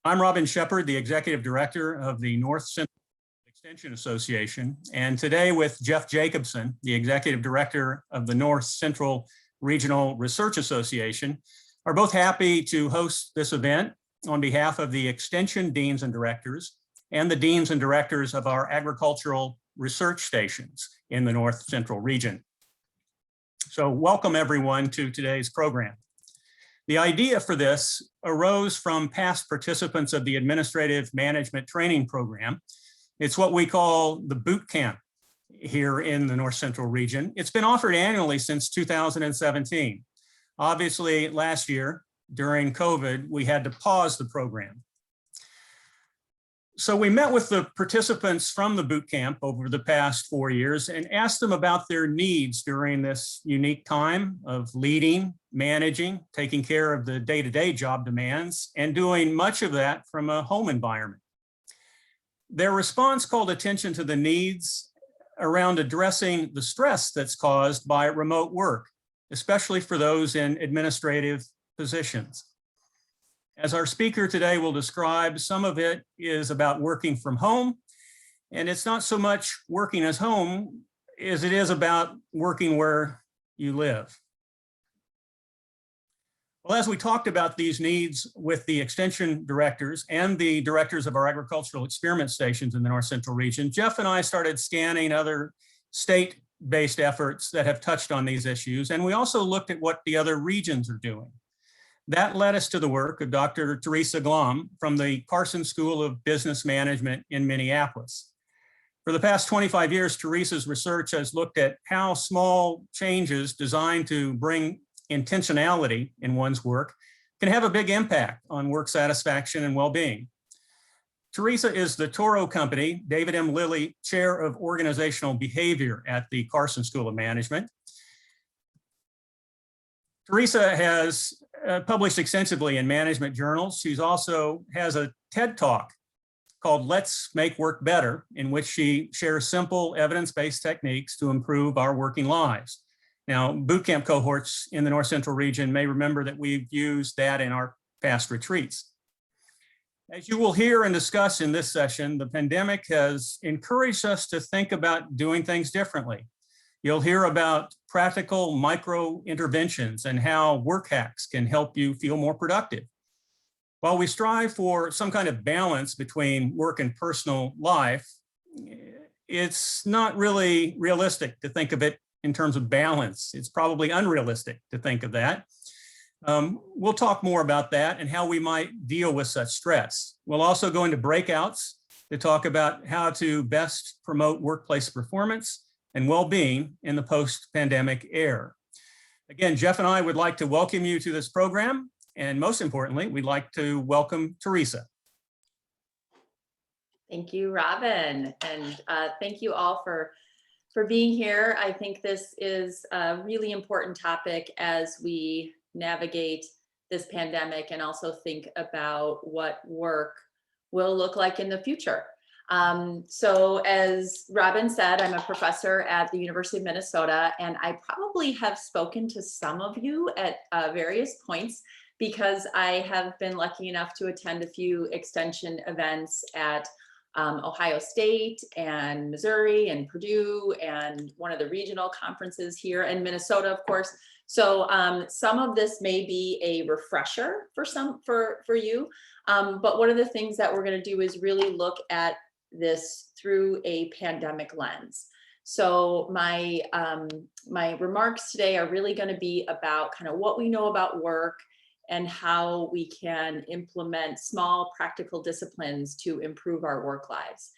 I'm Robin Shepard, the Executive Director of the North Central Extension Association, and today with Jeff Jacobson, the Executive Director of the North Central Regional Research Association, are both happy to host this event on behalf of the Extension Deans and Directors and the Deans and Directors of our agricultural research stations in the North Central region. So welcome everyone to today's program. The idea for this arose from past participants of the Administrative Management Training Program. It's what we call the boot camp here in the North Central region. It's been offered annually since 2017. Obviously, last year during COVID, we had to pause the program. So we met with the participants from the boot camp over the past 4 years and asked them about their needs during this unique time of leading, managing, taking care of the day-to-day job demands, and doing much of that from a home environment. Their response called attention to the needs around addressing the stress that's caused by remote work, especially for those in administrative positions. As our speaker today will describe, some of it is about working from home, and it's not so much working as home as it is about working where you live. Well, as we talked about these needs with the extension directors and the directors of our agricultural experiment stations in the North Central region, Jeff and I started scanning other state-based efforts that have touched on these issues, and we also looked at what the other regions are doing. That led us to the work of Dr. Teresa Glom from the Carson School of Business Management in Minneapolis. For the past 25 years, Teresa's research has looked at how small changes designed to bring intentionality in one's work can have a big impact on work satisfaction and well-being. Teresa is the Toro Company, David M. Lilly Chair of Organizational Behavior at the Carson School of Management. Teresa has published extensively in management journals. She also has a TED Talk called Let's Make Work Better, in which she shares simple evidence-based techniques to improve our working lives. Now, boot camp cohorts in the North Central region may remember that we've used that in our past retreats. As you will hear and discuss in this session, the pandemic has encouraged us to think about doing things differently. You'll hear about practical micro interventions and how work hacks can help you feel more productive. While we strive for some kind of balance between work and personal life, it's not really realistic to think of it in terms of balance. It's probably unrealistic to think of that. We'll talk more about that and how we might deal with such stress. We'll also go into breakouts to talk about how to best promote workplace performance and well-being in the post-pandemic era. Again, Jeff and I would like to welcome you to this program, and most importantly, we'd like to welcome Teresa. Thank you, Robin, and thank you all for being here. I think this is a really important topic as we navigate this pandemic and also think about what work will look like in the future. So as Robin said, I'm a professor at the University of Minnesota, and I probably have spoken to some of you at various points because I have been lucky enough to attend a few extension events at Ohio State and Missouri and Purdue and one of the regional conferences here in Minnesota, of course. So some of this may be a refresher for you, but one of the things that we're going to do is really look at this through a pandemic lens. So my remarks today are really going to be about kind of what we know about work and how we can implement small practical disciplines to improve our work lives.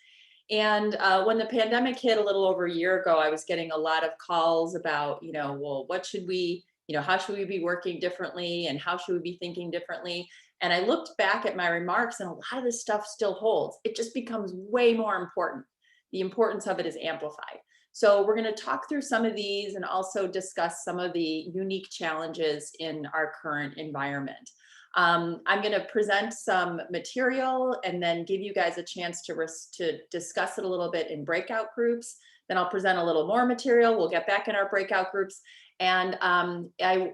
And when the pandemic hit a little over a year ago, I was getting a lot of calls about, well, what should we, how should we be working differently and how should we be thinking differently? And I looked back at my remarks and a lot of this stuff still holds. It just becomes way more important. The importance of it is amplified. So we're going to talk through some of these and also discuss some of the unique challenges in our current environment. I'm going to present some material and then give you guys a chance to discuss it a little bit in breakout groups. Then I'll present a little more material. We'll get back in our breakout groups. And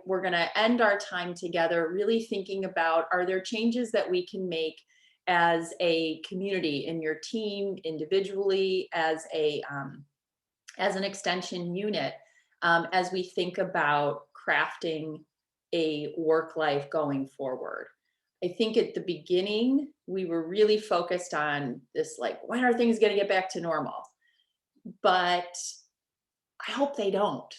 we're going to end our time together really thinking about, are there changes that we can make as a community, in your team, individually, as an extension unit, as we think about crafting a work life going forward. I think at the beginning, we were really focused on this, like, when are things going to get back to normal? But I hope they don't,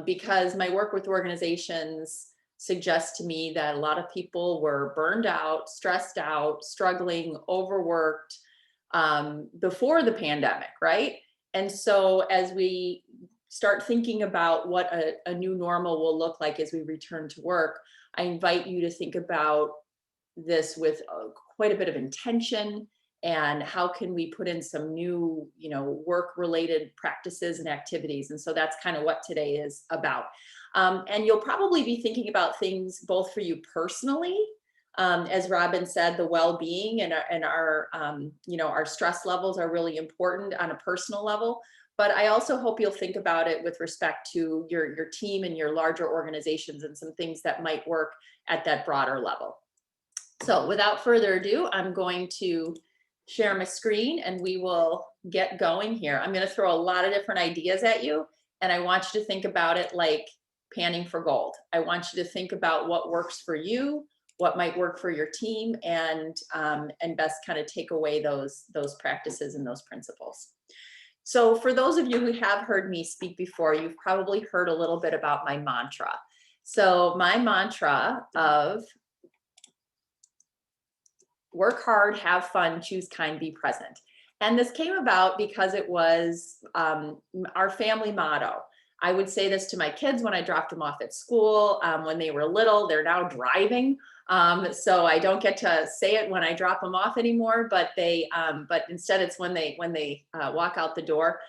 because my work with organizations suggests to me that a lot of people were burned out, stressed out, struggling, overworked before the pandemic, right? And so as we start thinking about what a new normal will look like as we return to work, I invite you to think about this with quite a bit of intention, and how can we put in some new, work related practices and activities. And so that's kind of what today is about. And you'll probably be thinking about things both for you personally, as Robin said, the well-being and our stress levels are really important on a personal level. But I also hope you'll think about it with respect to your team and your larger organizations, and some things that might work at that broader level. So without further ado, I'm going to share my screen and we will get going here. I'm going to throw a lot of different ideas at you, and I want you to think about it like panning for gold. I want you to think about what works for you, what might work for your team, and best kind of take away those practices and those principles. So for those of you who have heard me speak before, you've probably heard a little bit about my mantra. So my mantra of work hard, have fun, choose kind, be present. And this came about because it was our family motto. I would say this to my kids when I dropped them off at school. When they were little, they're now driving. So I don't get to say it when I drop them off anymore, but instead it's when they walk out the door.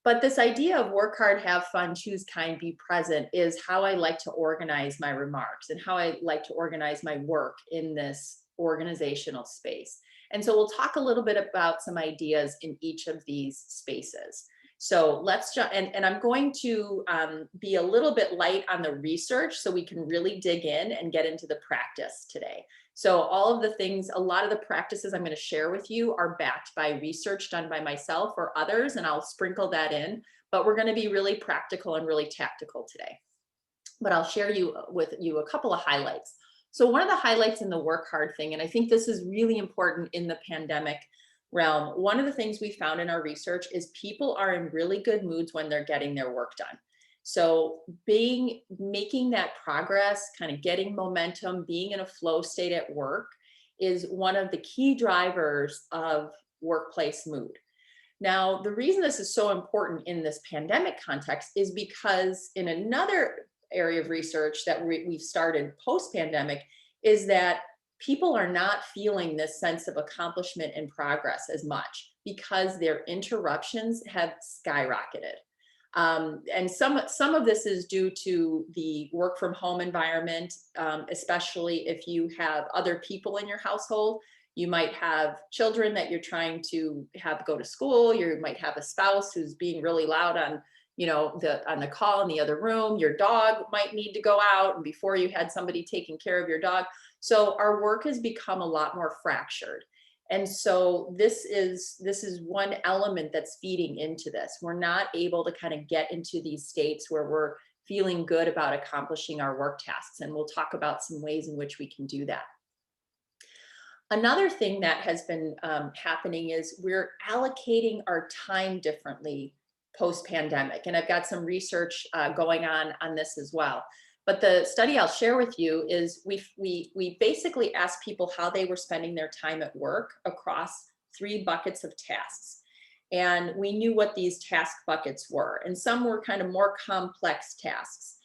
But this idea of work hard, have fun, choose kind, be present is how I like to organize my remarks and how I like to organize my work in this organizational space. And so we'll talk a little bit about some ideas in each of these spaces. So let's jump, and I'm going to be a little bit light on the research so we can really dig in and get into the practice today. So all of the things, a lot of the practices I'm going to share with you are backed by research done by myself or others, and I'll sprinkle that in, but we're going to be really practical and really tactical today. But I'll share with you a couple of highlights. So one of the highlights in the work hard thing, and I think this is really important in the pandemic realm, one of the things we found in our research is people are in really good moods when they're getting their work done. So making that progress, kind of getting momentum, being in a flow state at work is one of the key drivers of workplace mood. Now, the reason this is so important in this pandemic context is because in another area of research that we've started post-pandemic is that people are not feeling this sense of accomplishment and progress as much because their interruptions have skyrocketed. And some of this is due to the work from home environment, especially if you have other people in your household. You might have children that you're trying to have go to school. You might have a spouse who's being really loud on the call in the other room. Your dog might need to go out, and before you had somebody taking care of your dog. So our work has become a lot more fractured. And so this is one element that's feeding into this. We're not able to kind of get into these states where we're feeling good about accomplishing our work tasks. And we'll talk about some ways in which we can do that. Another thing that has been happening is we're allocating our time differently post-pandemic. And I've got some research going on this as well. But the study I'll share with you is we basically asked people how they were spending their time at work across 3 buckets of tasks. And we knew what these task buckets were. And some were kind of more complex tasks.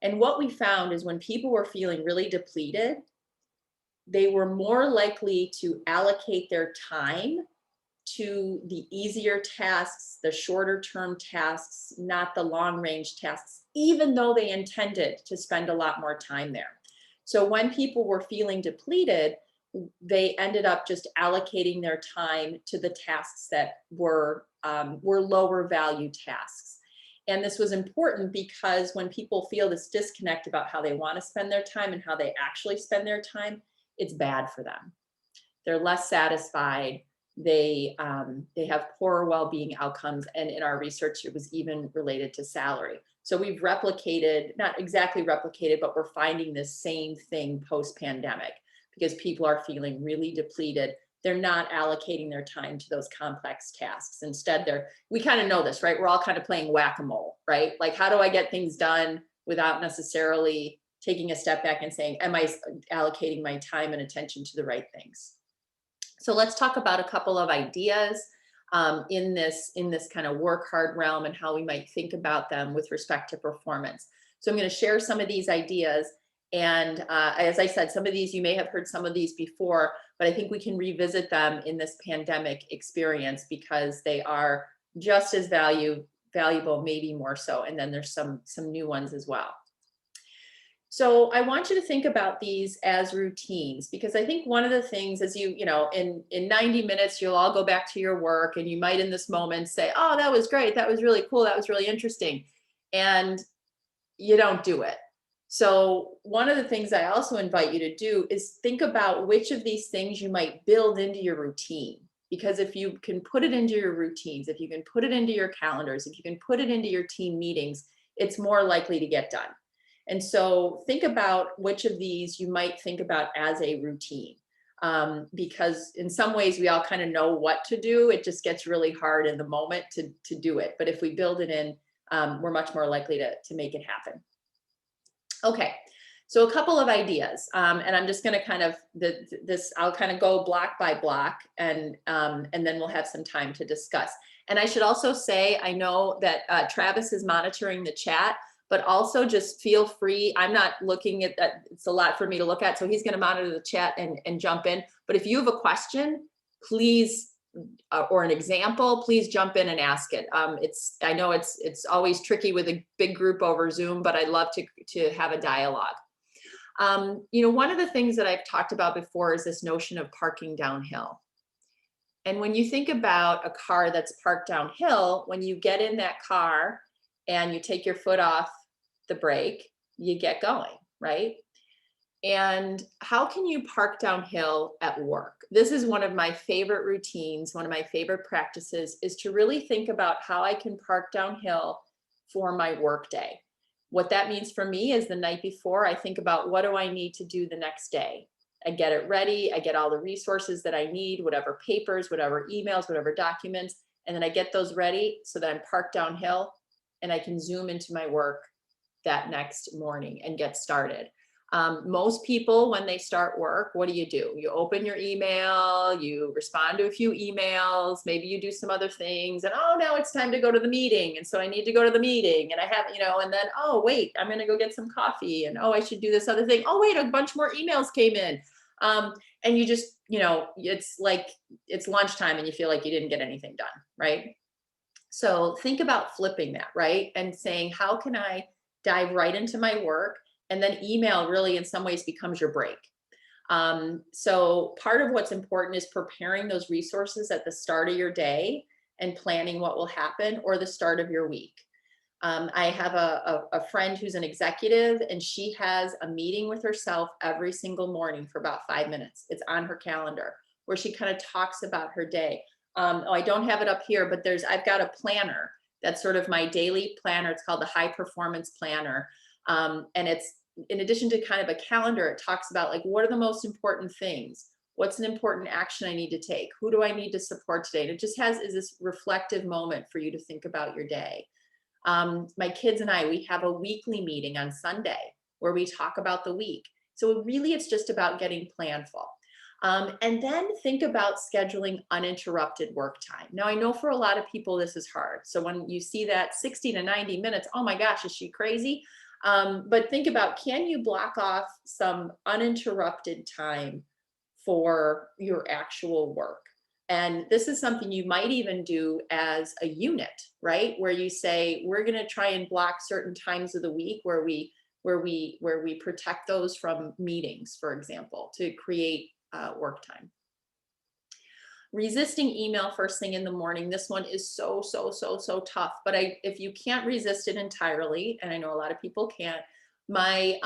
And what we found is when people were feeling really depleted, they were more likely to allocate their time to the easier tasks, the shorter term tasks, not the long range tasks, even though they intended to spend a lot more time there. So when people were feeling depleted, they ended up just allocating their time to the tasks that were lower value tasks. And this was important because when people feel this disconnect about how they want to spend their time and how they actually spend their time, it's bad for them. they're less satisfied, they have poorer well-being outcomes, and in our research, it was even related to salary. So we've replicated, not exactly replicated, but we're finding this same thing post-pandemic because people are feeling really depleted. They're not allocating their time to those complex tasks. Instead, we kind of know this, right? We're all kind of playing whack-a-mole, right? Like, how do I get things done without necessarily taking a step back and saying, am I allocating my time and attention to the right things? So let's talk about a couple of ideas in this kind of work hard realm and how we might think about them with respect to performance. So I'm going to share some of these ideas. And as I said, some of these, you may have heard some of these before, but I think we can revisit them in this pandemic experience because they are just as valuable, maybe more so. And then there's some new ones as well. So I want you to think about these as routines, because I think one of the things is you know, in 90 minutes, you'll all go back to your work and you might in this moment say, oh, that was great. That was really cool. That was really interesting. And you don't do it. So one of the things I also invite you to do is think about which of these things you might build into your routine. Because if you can put it into your routines, if you can put it into your calendars, if you can put it into your team meetings, it's more likely to get done. And so think about which of these you might think about as a routine, because in some ways we all kind of know what to do. It just gets really hard in the moment to do it. But if we build it in, we're much more likely to make it happen. Okay, so a couple of ideas, and I'm just going to kind of I'll kind of go block by block, and then we'll have some time to discuss. And I should also say, I know that Travis is monitoring the chat, but also just feel free. I'm not looking at that. It's a lot for me to look at. So he's going to monitor the chat and jump in. But if you have a question, please, or an example, please jump in and ask it. I know it's always tricky with a big group over Zoom, but I'd love to have a dialogue. You know, one of the things that I've talked about before is this notion of parking downhill. And when you think about a car that's parked downhill, when you get in that car and you take your foot off the brake, you get going, right? And how can you park downhill at work? This is one of my favorite routines. One of my favorite practices is to really think about how I can park downhill for my work day. What that means for me is the night before, I think about what do I need to do the next day. I get it ready. I get all the resources that I need, whatever papers, whatever emails, whatever documents, and then I get those ready so that I'm parked downhill and I can zoom into my work that next morning and get started. Most people, when they start work, what do? You open your email, you respond to a few emails, maybe you do some other things, and oh, now it's time to go to the meeting. And so I need to go to the meeting, and I have, you know, and then, oh, wait, I'm going to go get some coffee, and oh, I should do this other thing. Oh, wait, a bunch more emails came in. And you just, you know, it's like it's lunchtime and you feel like you didn't get anything done, right? So think about flipping that, right? And saying, how can I dive right into my work? And then email really in some ways becomes your break. So part of what's important is preparing those resources at the start of your day and planning what will happen, or the start of your week. I have a friend who's an executive, and she has a meeting with herself every single morning for about 5 minutes. It's on her calendar where she kind of talks about her day. Oh, I don't have it up here, but I've got a planner that's sort of my daily planner. It's called the High Performance Planner. And it's, in addition to kind of a calendar, it talks about like, what are the most important things? What's an important action I need to take? Who do I need to support today? And it just is this reflective moment for you to think about your day. My kids and I, we have a weekly meeting on Sunday where we talk about the week. So really, it's just about getting planful. And then think about scheduling uninterrupted work time. Now, I know for a lot of people, this is hard. So when you see that 60 to 90 minutes, oh my gosh, is she crazy? But think about, can you block off some uninterrupted time for your actual work? And this is something you might even do as a unit, right? Where you say, we're going to try and block certain times of the week where we protect those from meetings, for example, to create work time. Resisting email first thing in the morning. This one is so tough, but if you can't resist it entirely, and I know a lot of people can't, my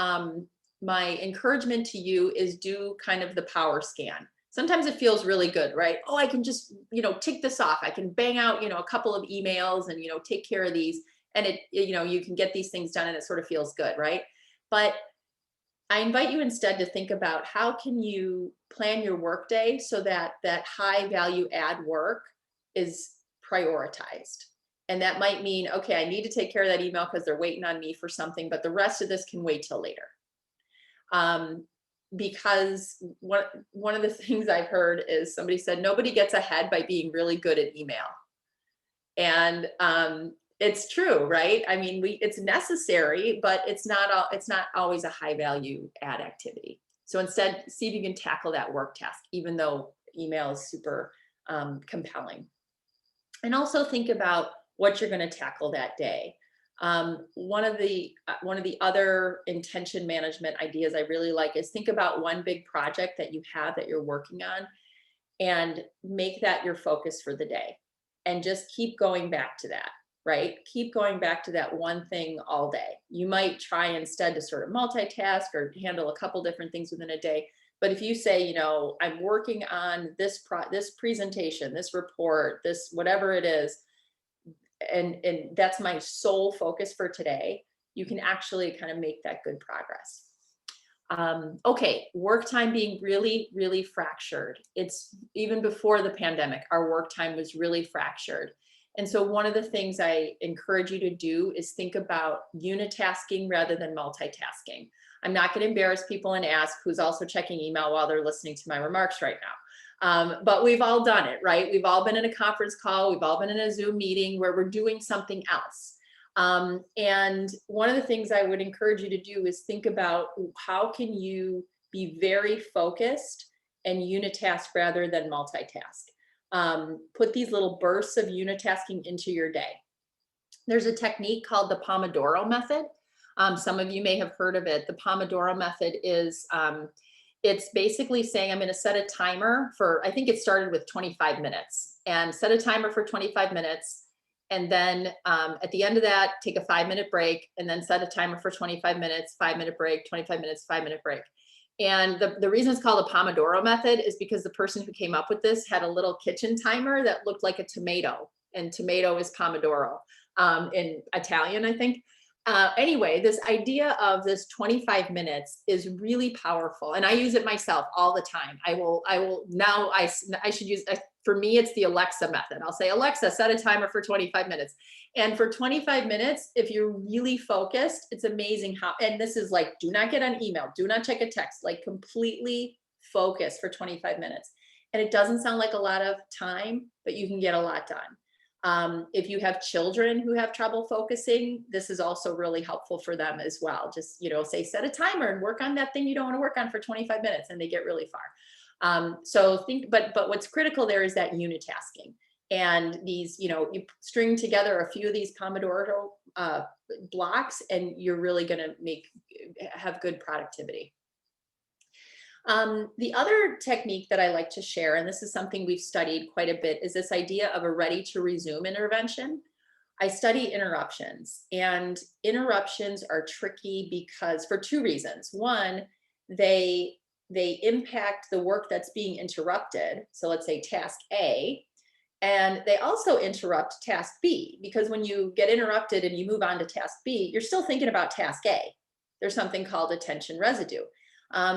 encouragement to you is do kind of the power scan. Sometimes it feels really good, right? Oh, I can just, tick this off. I can bang out, a couple of emails and, take care of these. And you can get these things done and it sort of feels good, right? But I invite you instead to think about how can you plan your workday so that that high value add work is prioritized. And that might mean, okay, I need to take care of that email because they're waiting on me for something, but the rest of this can wait till later. Because one of the things I've heard is somebody said, nobody gets ahead by being really good at email. And it's true, right? I mean, it's necessary, but it's not always a high value add activity. So instead, see if you can tackle that work task, even though email is super compelling. And also think about what you're going to tackle that day. One of the other intention management ideas I really like is think about one big project that you have that you're working on and make that your focus for the day. And just keep going back to that, right? Keep going back to that one thing all day. You might try instead to sort of multitask or handle a couple different things within a day. But if you say, I'm working on this presentation, this report, this whatever it is, and that's my sole focus for today, you can actually kind of make that good progress. Okay, work time being really, really fractured. It's even before the pandemic, our work time was really fractured. And so one of the things I encourage you to do is think about unitasking rather than multitasking. I'm not going to embarrass people and ask who's also checking email while they're listening to my remarks right now. But we've all done it, right? We've all been in a conference call. We've all been in a Zoom meeting where we're doing something else. And one of the things I would encourage you to do is think about how can you be very focused and unitask rather than multitask. Put these little bursts of unitasking into your day. There's a technique called the Pomodoro method. Some of you may have heard of it. The Pomodoro method is, it's basically saying I'm going to set a timer for, I think it started with 25 minutes, and set a timer for 25 minutes. And then at the end of that, take a 5-minute break, and then set a timer for 25 minutes, 5-minute break, 25 minutes, 5-minute break. And the reason it's called a Pomodoro method is because the person who came up with this had a little kitchen timer that looked like a tomato, and tomato is Pomodoro in Italian, I think. Anyway, this idea of this 25 minutes is really powerful. And I use it myself all the time. I should use, for me, it's the Alexa method. I'll say, Alexa, set a timer for 25 minutes. And for 25 minutes, if you're really focused, it's amazing how, and this is like, do not get on email, do not check a text, like completely focus for 25 minutes. And it doesn't sound like a lot of time, but you can get a lot done. If you have children who have trouble focusing, this is also really helpful for them as well. Just, say, set a timer and work on that thing you don't want to work on for 25 minutes, and they get really far. So think, but what's critical there is that unitasking, and these, you string together a few of these Pomodoro blocks, and you're really going to have good productivity. The other technique that I like to share, and this is something we've studied quite a bit, is this idea of a ready to resume intervention. I study interruptions, and interruptions are tricky because for two reasons. One, they impact the work that's being interrupted. So let's say task A, and they also interrupt task B, because when you get interrupted and you move on to task B, you're still thinking about task A. There's something called attention residue.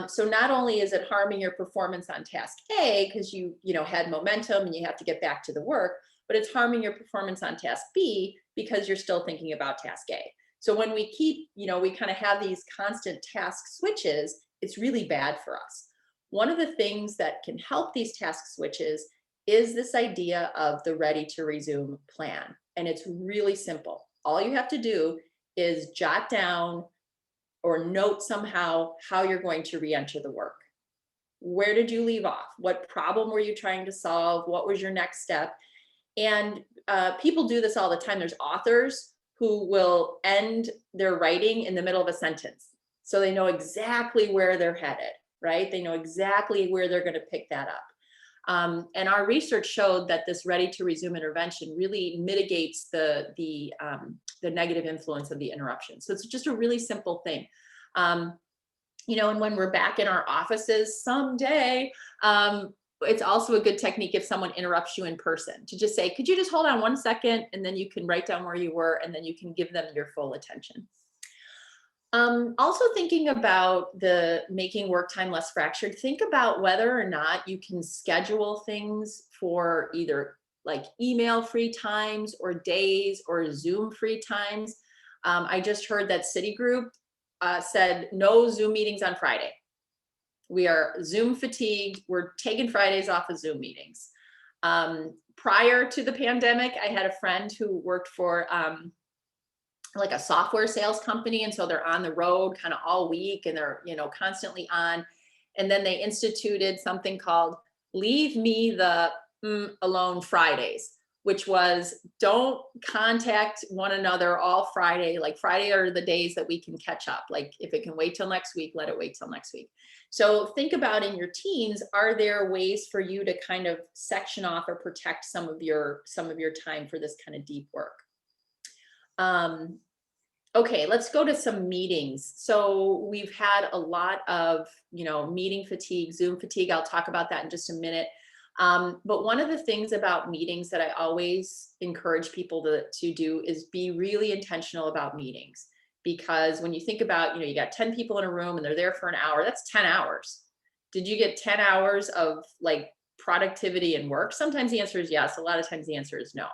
So not only is it harming your performance on task A because you had momentum and you have to get back to the work, but it's harming your performance on task B because you're still thinking about task A. So when we keep, we kind of have these constant task switches, it's really bad for us. One of the things that can help these task switches is this idea of the ready to resume plan. And it's really simple. All you have to do is jot down or note somehow how you're going to re-enter the work. Where did you leave off? What problem were you trying to solve? What was your next step? And people do this all the time. There's authors who will end their writing in the middle of a sentence. So they know exactly where they're headed, right? They know exactly where they're going to pick that up. And our research showed that this ready to resume intervention really mitigates the negative influence of the interruption. So it's just a really simple thing. And when we're back in our offices someday, it's also a good technique if someone interrupts you in person to just say, could you just hold on 1 second? And then you can write down where you were, and then you can give them your full attention. Also thinking about the making work time less fractured, think about whether or not you can schedule things for either like email free times or days or Zoom free times. I just heard that Citigroup said no Zoom meetings on Friday. We are Zoom fatigued. We're taking Fridays off of Zoom meetings. Prior to the pandemic, I had a friend who worked for like a software sales company. And so they're on the road kind of all week, and they're, constantly on. And then they instituted something called Leave Me the Alone Fridays, which was don't contact one another all Friday. Like Friday are the days that we can catch up. Like if it can wait till next week, let it wait till next week. So think about in your teams, are there ways for you to kind of section off or protect some of your time for this kind of deep work? Okay, let's go to some meetings. So we've had a lot of, meeting fatigue, Zoom fatigue. I'll talk about that in just a minute. But one of the things about meetings that I always encourage people to do is be really intentional about meetings. Because when you think about, you got 10 people in a room and they're there for an hour, that's 10 hours. Did you get 10 hours of like productivity and work? Sometimes the answer is yes. A lot of times the answer is no.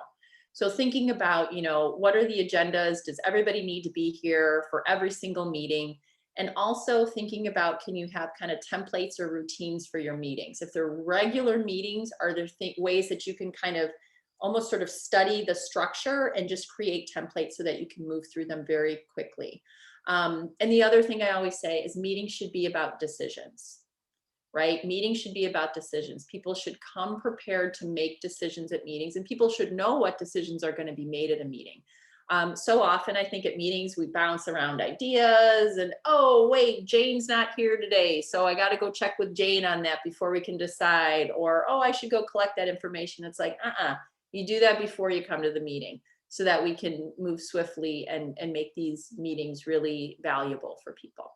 So thinking about, what are the agendas? Does everybody need to be here for every single meeting? And also thinking about, can you have kind of templates or routines for your meetings? If they're regular meetings, are there ways that you can kind of almost sort of study the structure and just create templates so that you can move through them very quickly? And the other thing I always say is meetings should be about decisions. Right? Meetings should be about decisions. People should come prepared to make decisions at meetings, and people should know what decisions are going to be made at a meeting. So often I think at meetings, we bounce around ideas and, oh, wait, Jane's not here today, so I got to go check with Jane on that before we can decide. Or, oh, I should go collect that information. It's like, you do that before you come to the meeting so that we can move swiftly and make these meetings really valuable for people.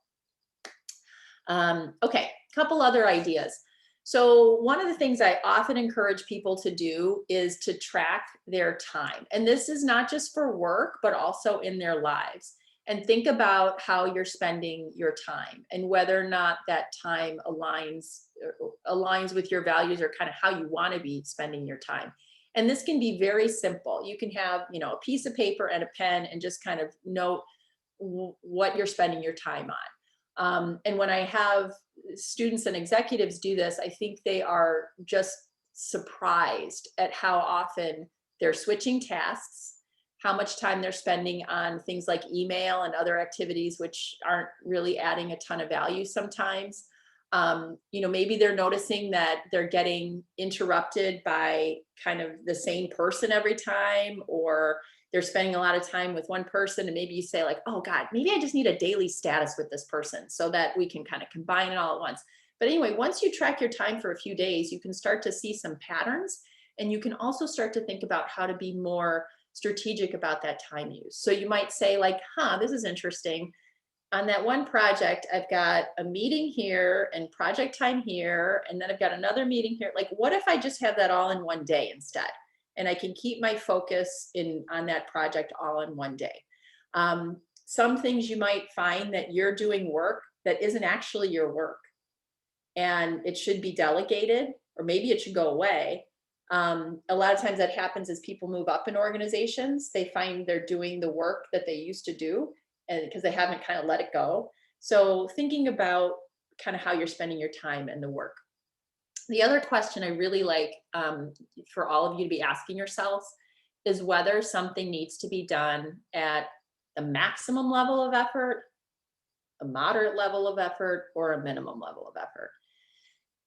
Okay, couple other ideas. So one of the things I often encourage people to do is to track their time. And this is not just for work, but also in their lives. And think about how you're spending your time and whether or not that time aligns with your values or kind of how you want to be spending your time. And this can be very simple. You can have, a piece of paper and a pen and just kind of note what you're spending your time on. And when I have students and executives do this, I think they are just surprised at how often they're switching tasks, how much time they're spending on things like email and other activities, which aren't really adding a ton of value sometimes. Maybe they're noticing that they're getting interrupted by kind of the same person every time, or they're spending a lot of time with one person, and maybe you say like, oh God, maybe I just need a daily status with this person so that we can kind of combine it all at once. But anyway, once you track your time for a few days, you can start to see some patterns, and you can also start to think about how to be more strategic about that time use. So you might say like, this is interesting. On that one project, I've got a meeting here and project time here, and then I've got another meeting here. Like, what if I just have that all in one day instead? And I can keep my focus on that project all in one day. Some things you might find that you're doing work that isn't actually your work, and it should be delegated, or maybe it should go away. A lot of times that happens as people move up in organizations. They find they're doing the work that they used to do, and because they haven't kind of let it go. So thinking about kind of how you're spending your time and the work. The other question I really like for all of you to be asking yourselves is whether something needs to be done at the maximum level of effort, a moderate level of effort, or a minimum level of effort.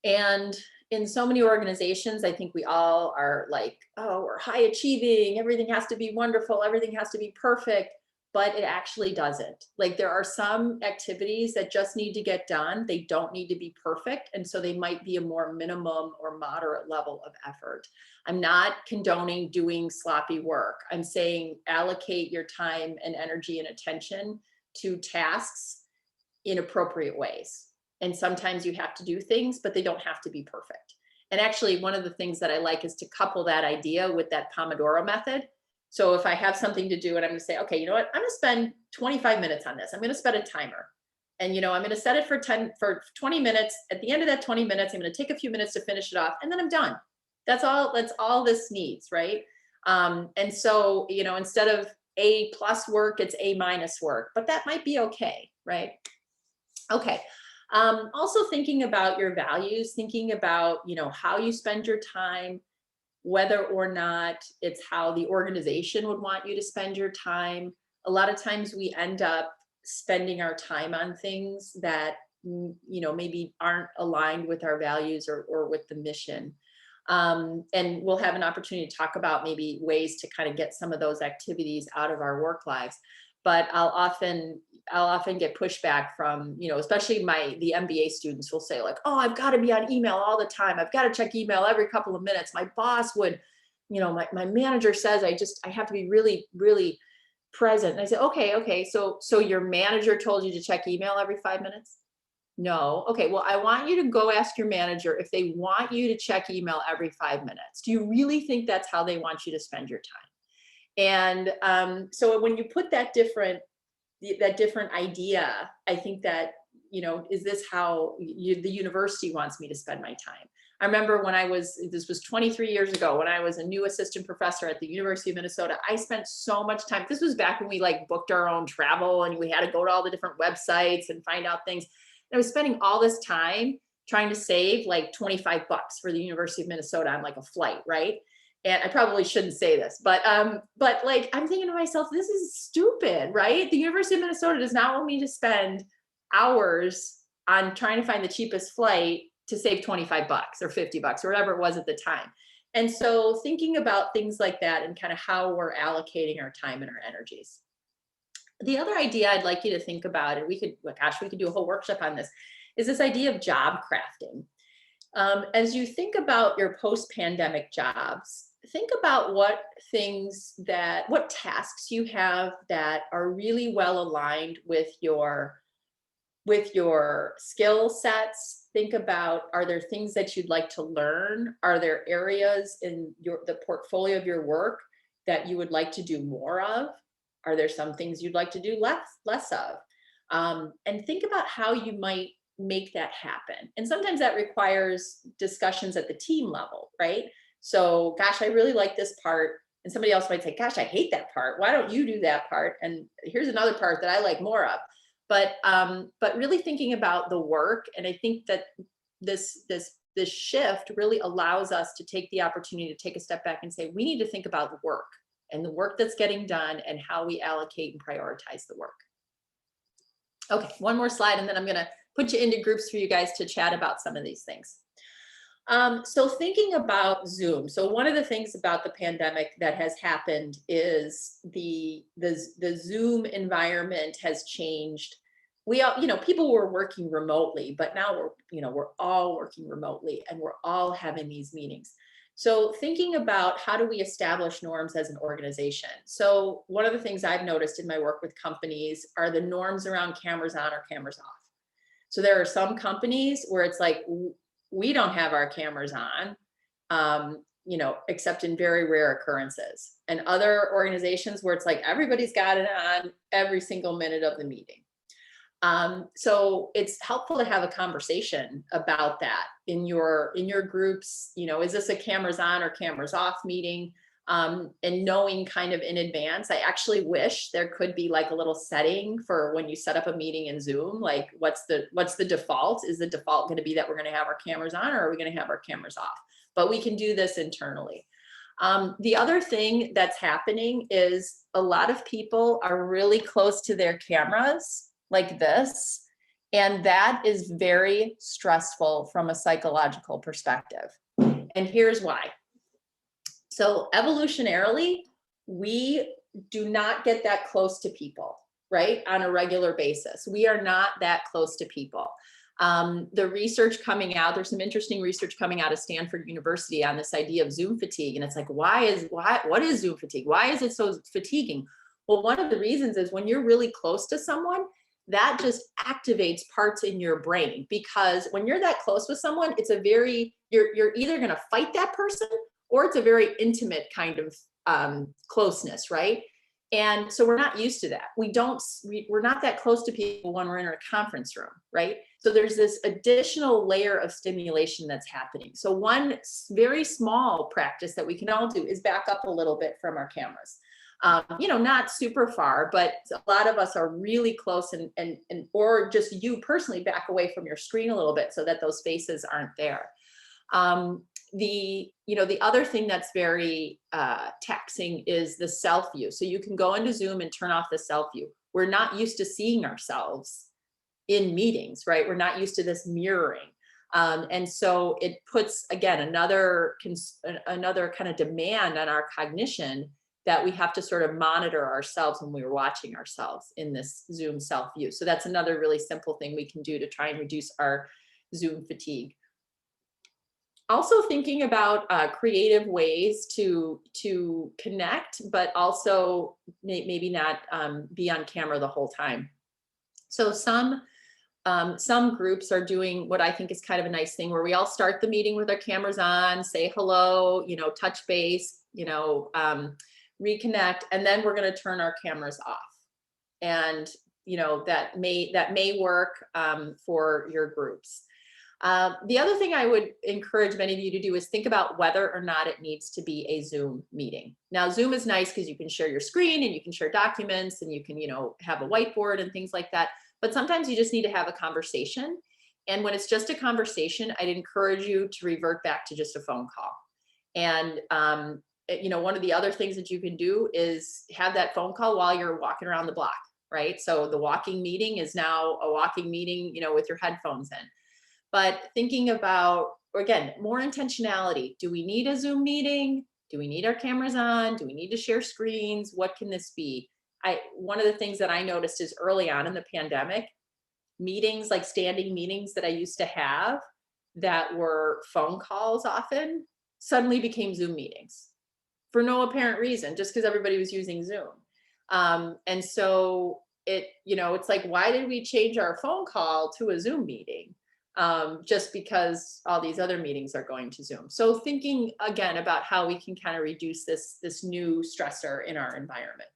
And in so many organizations, I think we all are like, oh, we're high achieving, everything has to be wonderful, everything has to be perfect. But it actually doesn't. Like, there are some activities that just need to get done. They don't need to be perfect. And so they might be a more minimum or moderate level of effort. I'm not condoning doing sloppy work. I'm saying allocate your time and energy and attention to tasks in appropriate ways. And sometimes you have to do things, but they don't have to be perfect. And actually, one of the things that I like is to couple that idea with that Pomodoro method. So if I have something to do and I'm going to say, okay, you know what, I'm going to spend 25 minutes on this. I'm going to set a timer. And, I'm going to set it for 20 minutes. At the end of that 20 minutes, I'm going to take a few minutes to finish it off, and then I'm done. That's all this needs, right? And so, instead of A+ work, it's A- work, but that might be okay, right? Okay. Also thinking about your values, thinking about, how you spend your time, whether or not it's how the organization would want you to spend your time. A lot of times we end up spending our time on things that, maybe aren't aligned with our values or with the mission. And we'll have an opportunity to talk about maybe ways to kind of get some of those activities out of our work lives. But I'll often get pushback from, especially the MBA students will say like, oh, I've got to be on email all the time. I've got to check email every couple of minutes. My boss would, my manager says I have to be really, really present. And I said, okay. So your manager told you to check email every 5 minutes? No. Okay. Well, I want you to go ask your manager if they want you to check email every 5 minutes. Do you really think that's how they want you to spend your time? And so when you put that different idea, I think that, is this how the university wants me to spend my time? I remember this was 23 years ago, when I was a new assistant professor at the University of Minnesota, I spent so much time. This was back when we booked our own travel and we had to go to all the different websites and find out things. And I was spending all this time trying to save like $25 for the University of Minnesota on a flight, right? And I probably shouldn't say this, but I'm thinking to myself, this is stupid, right? The University of Minnesota does not want me to spend hours on trying to find the cheapest flight to save $25 or $50 or whatever it was at the time. And so thinking about things like that and kind of how we're allocating our time and our energies. The other idea I'd like you to think about, and we could do a whole workshop on this, is this idea of job crafting. As you think about your post-pandemic jobs, think about what tasks you have that are really well aligned with your skill sets. Think about, are there things that you'd like to learn? Are there areas in the portfolio of your work that you would like to do more of? Are there some things you'd like to do less of? And think about how you might make that happen. And sometimes that requires discussions at the team level, right? So, gosh, I really like this part. And somebody else might say, gosh, I hate that part. Why don't you do that part? And here's another part that I like more of. But really thinking about the work. And I think that this shift really allows us to take the opportunity to take a step back and say, we need to think about the work and the work that's getting done and how we allocate and prioritize the work. Okay, one more slide, and then I'm going to put you into groups for you guys to chat about some of these things. So thinking about Zoom. So one of the things about the pandemic that has happened is the Zoom environment has changed. We all, people were working remotely, but now we're all working remotely and we're all having these meetings. So thinking about how do we establish norms as an organization? So one of the things I've noticed in my work with companies are the norms around cameras on or cameras off. So there are some companies where it's like, we don't have our cameras on, except in very rare occurrences. And other organizations where it's like, everybody's got it on every single minute of the meeting. So it's helpful to have a conversation about that in your groups. Is this a cameras on or cameras off meeting? And knowing kind of in advance. I actually wish there could be like a little setting for when you set up a meeting in Zoom, like what's the default? Is the default going to be that we're going to have our cameras on, or are we going to have our cameras off? But we can do this internally. The other thing that's happening is a lot of people are really close to their cameras like this, and that is very stressful from a psychological perspective. And here's why. So evolutionarily, we do not get that close to people, right? On a regular basis. We are not that close to people. The research coming out, there's some interesting research coming out of Stanford University on this idea of Zoom fatigue. And it's like, what is Zoom fatigue? Why is it so fatiguing? Well, one of the reasons is when you're really close to someone, that just activates parts in your brain, because when you're that close with someone, it's a very, you're either going to fight that person, or it's a very intimate kind of closeness, right? And so we're not used to that. We're not that close to people when we're in a conference room, right? So there's this additional layer of stimulation that's happening. So one very small practice that we can all do is back up a little bit from our cameras. Not super far, but a lot of us are really close, and or just you personally back away from your screen a little bit so that those faces aren't there. The other thing that's very taxing is the self view. So you can go into Zoom and turn off the self view. We're not used to seeing ourselves in meetings, right? We're not used to this mirroring. And so it puts, again, another kind of demand on our cognition that we have to sort of monitor ourselves when we're watching ourselves in this Zoom self view. So that's another really simple thing we can do to try and reduce our Zoom fatigue. Also thinking about creative ways to connect, but also maybe not be on camera the whole time. So some groups are doing what I think is kind of a nice thing, where we all start the meeting with our cameras on, say hello, touch base, reconnect, and then we're going to turn our cameras off. And that may work for your groups. The other thing I would encourage many of you to do is think about whether or not it needs to be a Zoom meeting. Now, Zoom is nice because you can share your screen and you can share documents and you can, have a whiteboard and things like that. But sometimes you just need to have a conversation. And when it's just a conversation, I'd encourage you to revert back to just a phone call. And, one of the other things that you can do is have that phone call while you're walking around the block, right? So the walking meeting is now a walking meeting, with your headphones in. But thinking about, again, more intentionality. Do we need a Zoom meeting? Do we need our cameras on? Do we need to share screens? What can this be? One of the things that I noticed is early on in the pandemic, meetings, like standing meetings that I used to have that were phone calls often, suddenly became Zoom meetings for no apparent reason, just because everybody was using Zoom. And so it's like, why did we change our phone call to a Zoom meeting? Just because all these other meetings are going to Zoom. So thinking again about how we can kind of reduce this new stressor in our environment.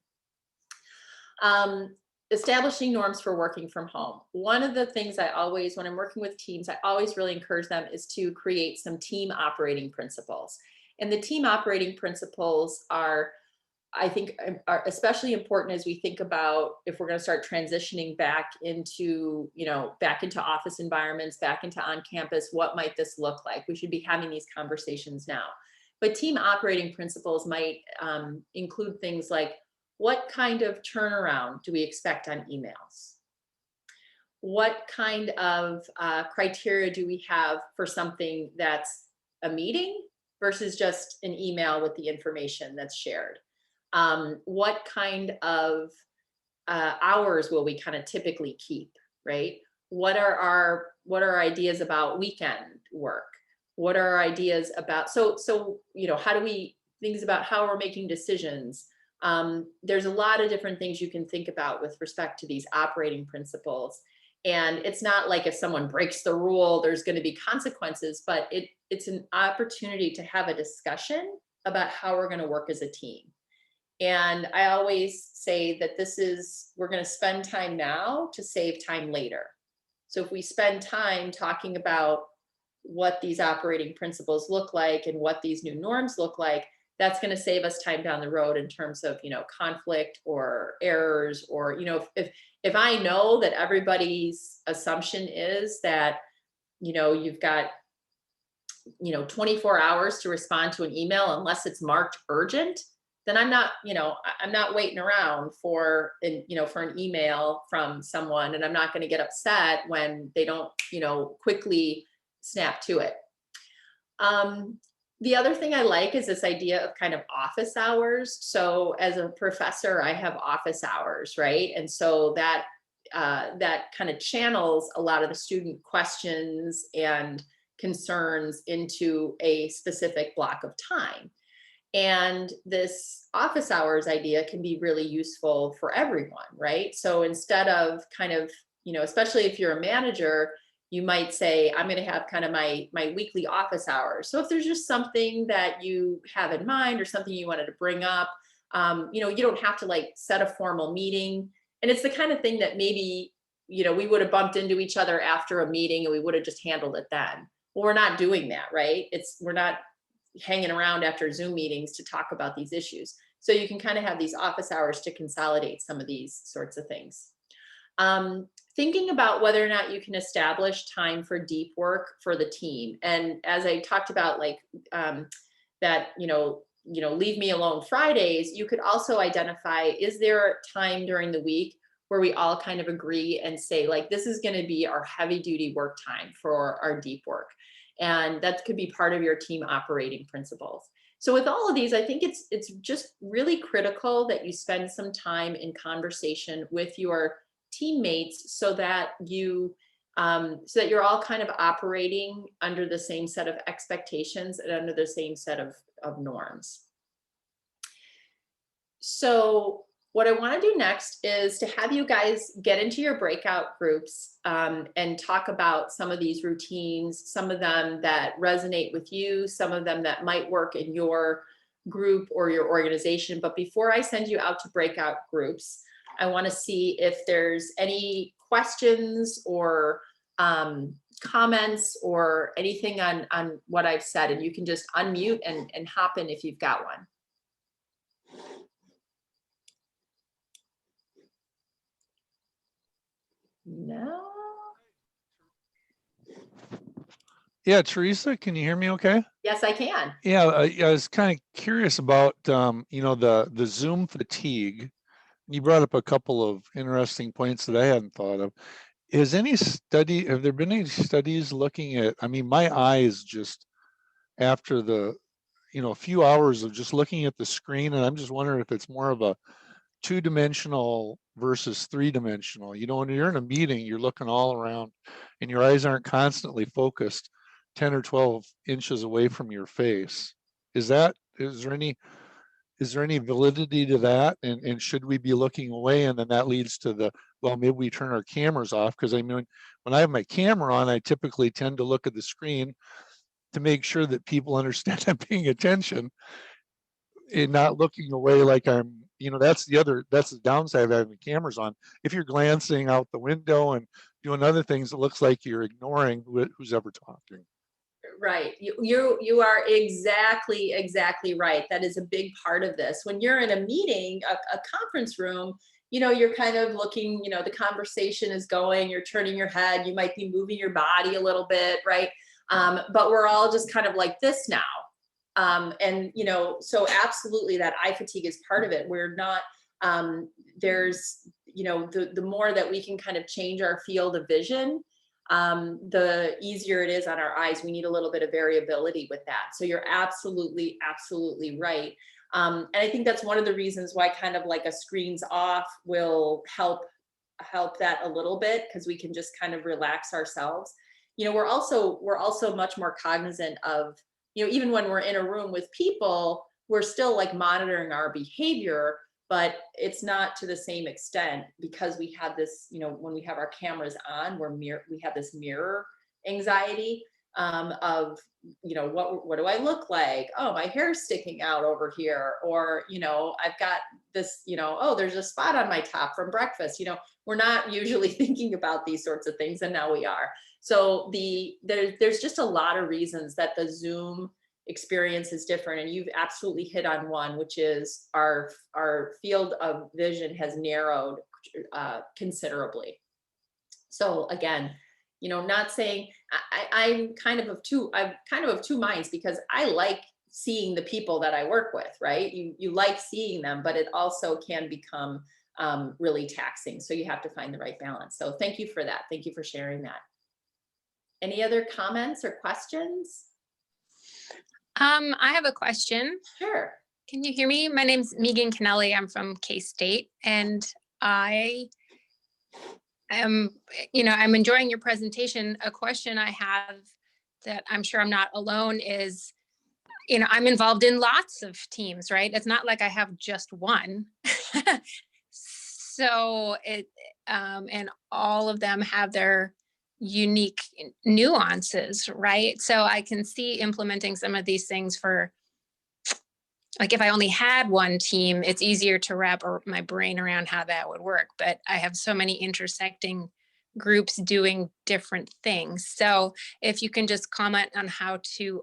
Establishing norms for working from home. One of the things when I'm working with teams, I always really encourage them is to create some team operating principles. And the team operating principles are especially important as we think about if we're going to start transitioning back into office environments, back into on campus. What might this look like? We should be having these conversations now. But team operating principles might include things like, what kind of turnaround do we expect on emails? What kind of criteria do we have for something that's a meeting versus just an email with the information that's shared? What kind of hours will we kind of typically keep, right? What are our ideas about weekend work? What are our ideas about, how do we, things about how we're making decisions? There's a lot of different things you can think about with respect to these operating principles. And it's not like if someone breaks the rule, there's going to be consequences, but it's an opportunity to have a discussion about how we're going to work as a team. And I always say that we're going to spend time now to save time later. So if we spend time talking about what these operating principles look like and what these new norms look like, that's going to save us time down the road in terms of, conflict or errors, or, if I know that everybody's assumption is that, you've got, 24 hours to respond to an email unless it's marked urgent, then I'm not waiting around for an email from someone, and I'm not going to get upset when they don't, quickly snap to it. The other thing I like is this idea of kind of office hours. So as a professor, I have office hours, right? And so that kind of channels a lot of the student questions and concerns into a specific block of time. And this office hours idea can be really useful for everyone, right? So instead of kind of, especially if you're a manager, you might say, I'm going to have kind of my weekly office hours. So if there's just something that you have in mind or something you wanted to bring up, you don't have to like set a formal meeting. And it's the kind of thing that maybe, we would have bumped into each other after a meeting and we would have just handled it then. Well, we're not doing that, right? We're not hanging around after Zoom meetings to talk about these issues. So you can kind of have these office hours to consolidate some of these sorts of things. Thinking about whether or not you can establish time for deep work for the team. And as I talked about, like that, leave me alone Fridays, you could also identify, is there time during the week where we all kind of agree and say, like, this is going to be our heavy duty work time for our deep work. And that could be part of your team operating principles. So with all of these, I think it's just really critical that you spend some time in conversation with your teammates so that you're all kind of operating under the same set of expectations and under the same set of norms. So what I want to do next is to have you guys get into your breakout groups and talk about some of these routines, some of them that resonate with you, some of them that might work in your group or your organization. But before I send you out to breakout groups, I want to see if there's any questions or comments or anything on what I've said, and you can just unmute and hop in if you've got one. No. Yeah, Teresa, can you hear me okay? Yes, I can. Yeah, I was kind of curious about, the Zoom fatigue. You brought up a couple of interesting points that I hadn't thought of. Have there been any studies looking at, my eyes just after a few hours of just looking at the screen, and I'm just wondering if it's more of a two-dimensional versus three-dimensional. When you're in a meeting, you're looking all around and your eyes aren't constantly focused 10 or 12 inches away from your face. Is there any validity to that? And should we be looking away? And then that leads to well, maybe we turn our cameras off, because when I have my camera on, I typically tend to look at the screen to make sure that people understand I'm paying attention and not looking away like that's the downside of having the cameras on. If you're glancing out the window and doing other things, it looks like you're ignoring who's ever talking. Right. You are exactly right. That is a big part of this. When you're in a meeting, a conference room, you're kind of looking, the conversation is going, you're turning your head, you might be moving your body a little bit, right? But we're all just kind of like this now. And, so absolutely that eye fatigue is part of it. We're not, there's, the more that we can kind of change our field of vision, the easier it is on our eyes. We need a little bit of variability with that. So you're absolutely right. And I think that's one of the reasons why kind of like a screens off will help that a little bit, because we can just kind of relax ourselves. We're also much more cognizant of, even when we're in a room with people, we're still like monitoring our behavior, but it's not to the same extent, because we have this, when we have our cameras on, we have this mirror anxiety of, what do I look like? Oh, my hair's sticking out over here. Or, I've got this, oh, there's a spot on my top from breakfast. We're not usually thinking about these sorts of things, and now we are. So there's just a lot of reasons that the Zoom experience is different, and you've absolutely hit on one, which is our field of vision has narrowed considerably. So again, not saying I'm kind of two minds, because I like seeing the people that I work with, right? You like seeing them, but it also can become really taxing. So you have to find the right balance. So thank you for that. Thank you for sharing that. Any other comments or questions? I have a question. Sure. Can you hear me? My name's Megan Kennelly. I'm from K-State, and I am, I'm enjoying your presentation. A question I have that I'm sure I'm not alone is, I'm involved in lots of teams, right? It's not like I have just one. So and all of them have their unique nuances, right? So I can see implementing some of these things for, like, if I only had one team, it's easier to wrap my brain around how that would work. But I have so many intersecting groups doing different things. So if you can just comment on how to,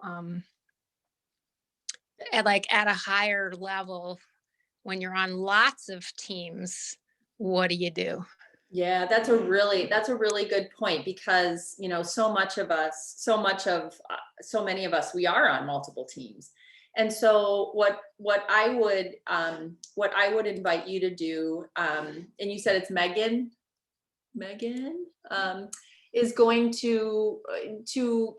at a higher level, when you're on lots of teams, what do you do? Yeah, that's a really good point, because so many of us, we are on multiple teams. And so what I would invite you to do, and you said it's Megan, is going to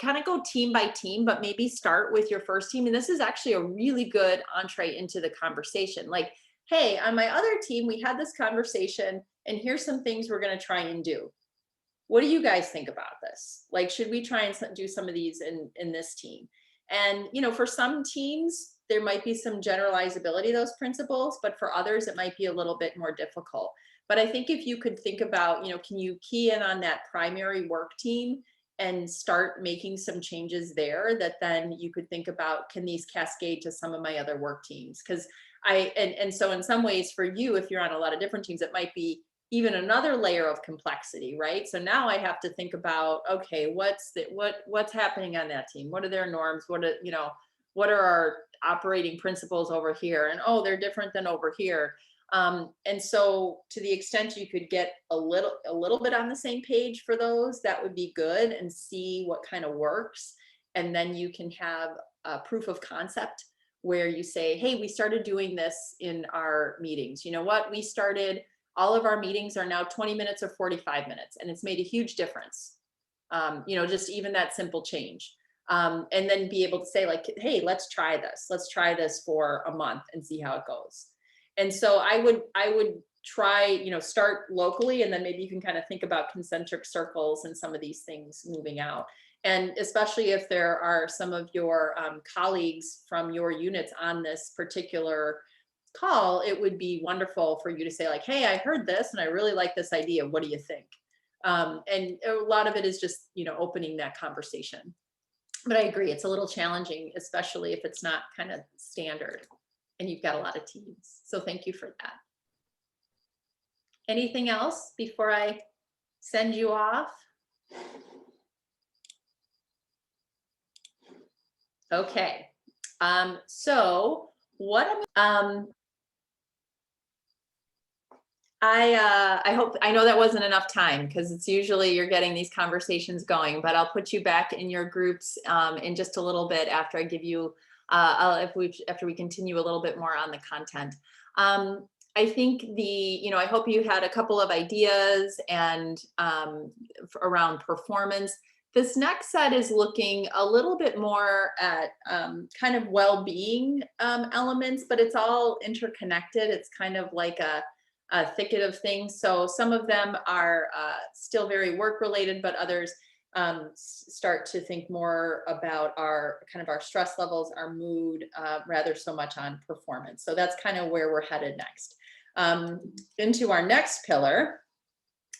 kind of go team by team, but maybe start with your first team. And this is actually a really good entree into the conversation. Like, hey, on my other team, we had this conversation, and here's some things we're going to try and do. What do you guys think about this? Like, should we try and do some of these in this team? And, for some teams, there might be some generalizability of those principles, but for others, it might be a little bit more difficult. But I think if you could think about, can you key in on that primary work team and start making some changes there, that then you could think about, can these cascade to some of my other work teams? Because so in some ways for you, if you're on a lot of different teams, it might be even another layer of complexity, right? So now I have to think about, okay, what's happening on that team? What are their norms? What are our operating principles over here? And they're different than over here. And so to the extent you could get a little bit on the same page for those, that would be good, and see what kind of works. And then you can have a proof of concept where you say, hey, we started doing this in our meetings. You know what? All of our meetings are now 20 minutes or 45 minutes, and it's made a huge difference. Just even that simple change. And then be able to say, like, hey, let's try this for a month and see how it goes. And so I would try, start locally, and then maybe you can kind of think about concentric circles and some of these things moving out. And especially if there are some of your colleagues from your units on this particular call, it would be wonderful for you to say, like, hey, I heard this and I really like this idea. What do you think? And a lot of it is just, opening that conversation. But I agree, it's a little challenging, especially if it's not kind of standard and you've got a lot of teams. So thank you for that. Anything else before I send you off? Okay. So what I know that wasn't enough time, because it's usually you're getting these conversations going, but I'll put you back in your groups in just a little bit after I give you after we continue a little bit more on the content. I think I hope you had a couple of ideas and around performance. This next set is looking a little bit more at kind of well-being elements, but it's all interconnected. It's kind of like a thicket of things. So some of them are still very work related, but others start to think more about our stress levels, our mood, rather so much on performance. So that's kind of where we're headed next. Into our next pillar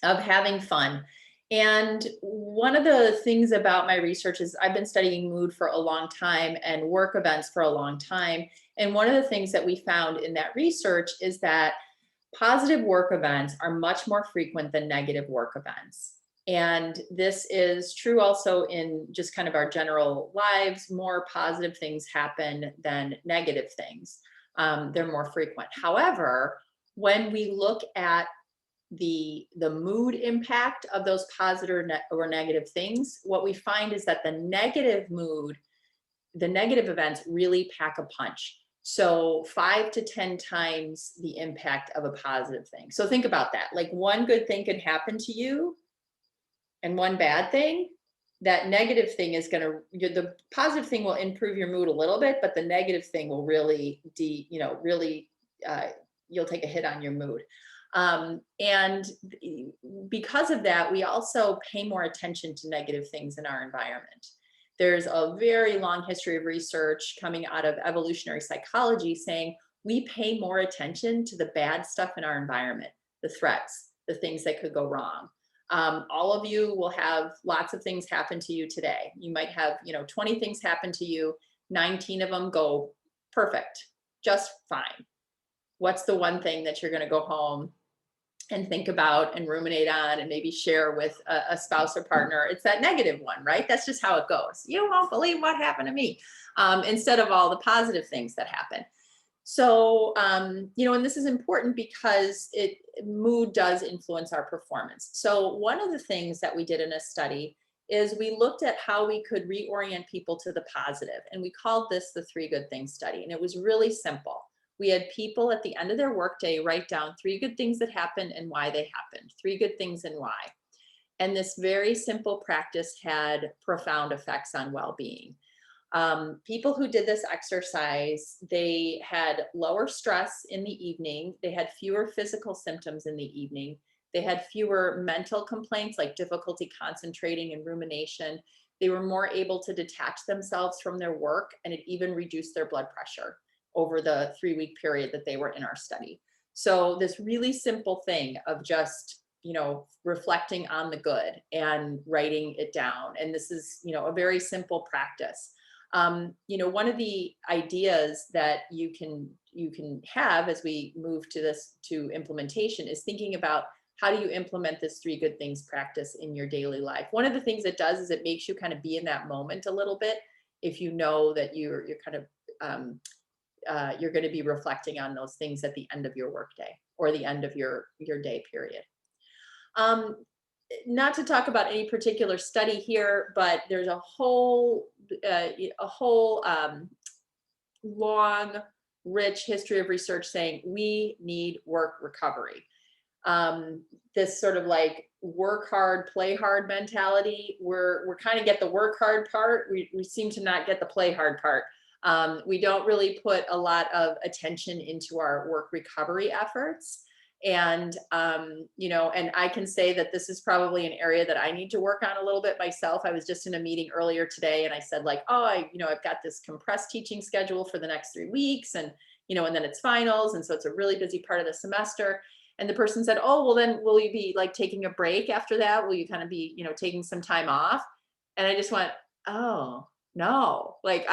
of having fun. And one of the things about my research is I've been studying mood for a long time and work events for a long time. And one of the things that we found in that research is that positive work events are much more frequent than negative work events. And this is true also in just kind of our general lives. More positive things happen than negative things. They're more frequent. However, when we look at the mood impact of those positive or negative things, what we find is that the negative events really pack a punch. So 5 to 10 times the impact of a positive thing. So think about that. Like, one good thing can happen to you and one bad thing. That negative thing is the positive thing will improve your mood a little bit, but the negative thing will really, you'll take a hit on your mood. And because of that, we also pay more attention to negative things in our environment. There's a very long history of research coming out of evolutionary psychology saying we pay more attention to the bad stuff in our environment, the threats, the things that could go wrong. All of you will have lots of things happen to you today. You might have, 20 things happen to you, 19 of them go perfect, just fine. What's the one thing that you're going to go home and think about and ruminate on and maybe share with a spouse or partner? It's that negative one, right? That's just how it goes. You won't believe what happened to me, instead of all the positive things that happen. So, and this is important because mood does influence our performance. So one of the things that we did in a study is we looked at how we could reorient people to the positive, and we called this the 3 Good Things study. And it was really simple. We had people at the end of their workday write down 3 good things that happened and why they happened, 3 good things and why. And this very simple practice had profound effects on well-being. People who did this exercise, they had lower stress in the evening. They had fewer physical symptoms in the evening. They had fewer mental complaints like difficulty concentrating and rumination. They were more able to detach themselves from their work, and it even reduced their blood pressure over the 3-week period that they were in our study. So this really simple thing of just, reflecting on the good and writing it down. And this is, a very simple practice. One of the ideas that you can have as we move to implementation is thinking about how do you implement this 3 good things practice in your daily life. One of the things it does is it makes you kind of be in that moment a little bit. If you know that you're kind of you're going to be reflecting on those things at the end of your workday or the end of your day period. Not to talk about any particular study here, but there's a whole long, rich history of research saying we need work recovery. This sort of like work hard, play hard mentality. We're kind of get the work hard part. We seem to not get the play hard part. We don't really put a lot of attention into our work recovery efforts. And, and I can say that this is probably an area that I need to work on a little bit myself. I was just in a meeting earlier today and I said like, I've got this compressed teaching schedule for the next 3 weeks and, and then it's finals. And so it's a really busy part of the semester. And the person said, oh, well then will you be like taking a break after that? Will you kind of be, taking some time off? And I just went, oh, no, like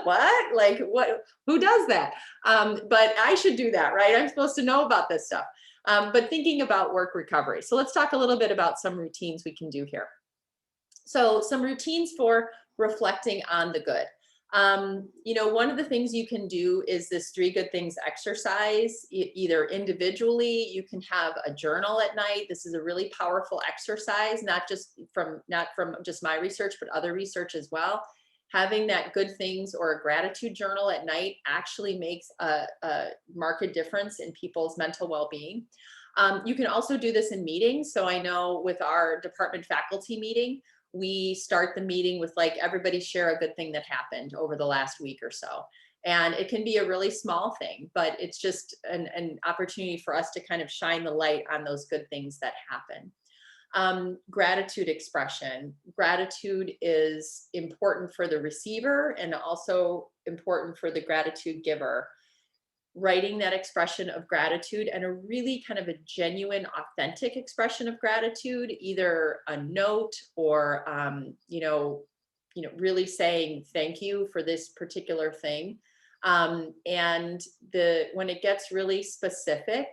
what, like what, who does that? But I should do that, right? I'm supposed to know about this stuff. But thinking about work recovery. So let's talk a little bit about some routines we can do here. So some routines for reflecting on the good. One of the things you can do is this 3 good things exercise, either individually, you can have a journal at night. This is a really powerful exercise, not from just my research, but other research as well. Having that good things or a gratitude journal at night actually makes a marked difference in people's mental well-being. You can also do this in meetings. So I know with our department faculty meeting, we start the meeting with like everybody share a good thing that happened over the last week or so. And it can be a really small thing, but it's just an opportunity for us to kind of shine the light on those good things that happen. Gratitude expression. Gratitude is important for the receiver and also important for the gratitude giver. Writing that expression of gratitude and a really kind of a genuine, authentic expression of gratitude, either a note or, really saying thank you for this particular thing. And when it gets really specific,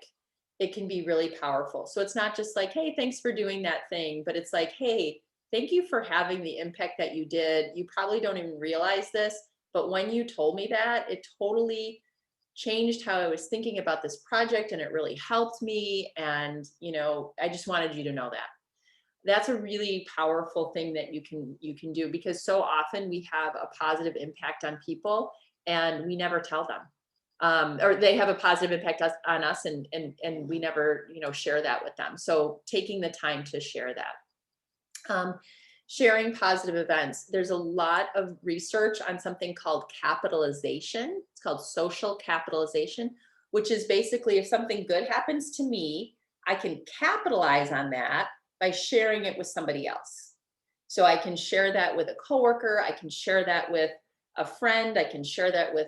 it can be really powerful. So it's not just like, hey, thanks for doing that thing, but it's like, hey, thank you for having the impact that you did. You probably don't even realize this, but when you told me that, it totally changed how I was thinking about this project and it really helped me. And, I just wanted you to know that. That's a really powerful thing that you can do, because so often we have a positive impact on people and we never tell them. Or they have a positive impact on us and we never, share that with them. So taking the time to share that. Sharing positive events. There's a lot of research on something called capitalization. It's called social capitalization, which is basically if something good happens to me, I can capitalize on that by sharing it with somebody else. So I can share that with a coworker, I can share that with a friend, I can share that with